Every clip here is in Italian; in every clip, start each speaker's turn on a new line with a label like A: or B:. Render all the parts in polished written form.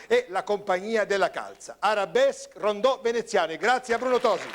A: e la compagnia della Calza. Arabesque Rondò Veneziani. Grazie a Bruno Tosi.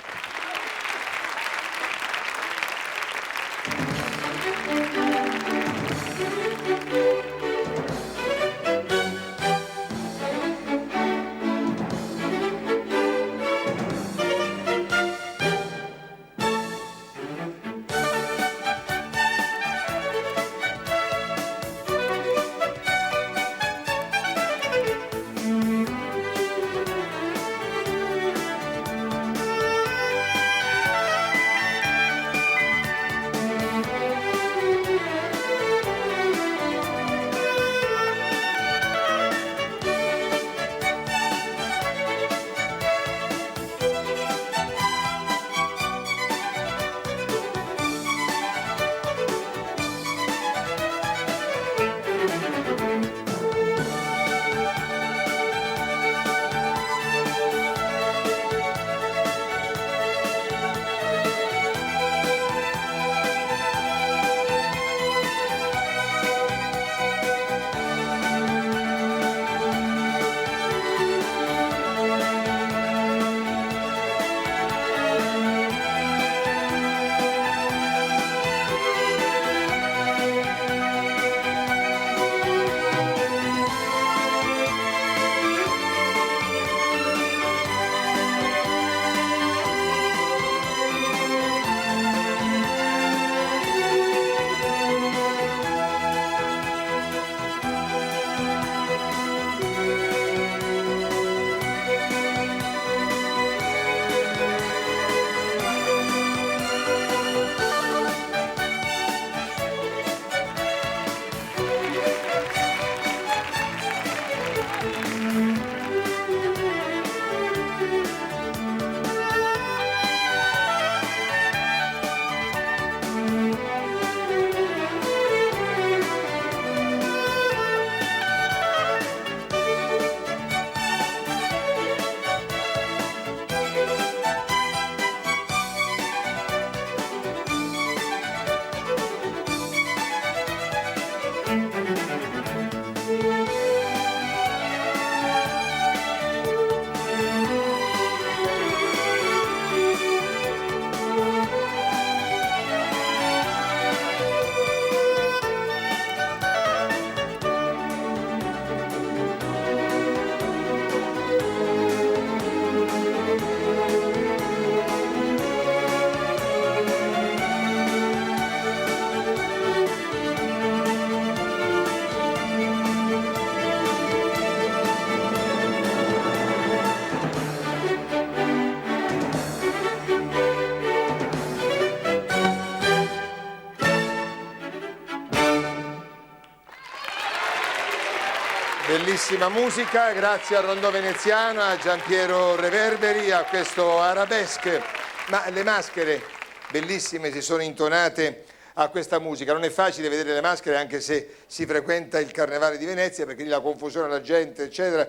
A: Bellissima musica, grazie a Rondò Veneziano, a Giampiero Reverberi, a questo Arabesque. Ma le maschere bellissime si sono intonate a questa musica. Non è facile vedere le maschere anche se si frequenta il Carnevale di Venezia, perché lì la confusione, la gente, eccetera.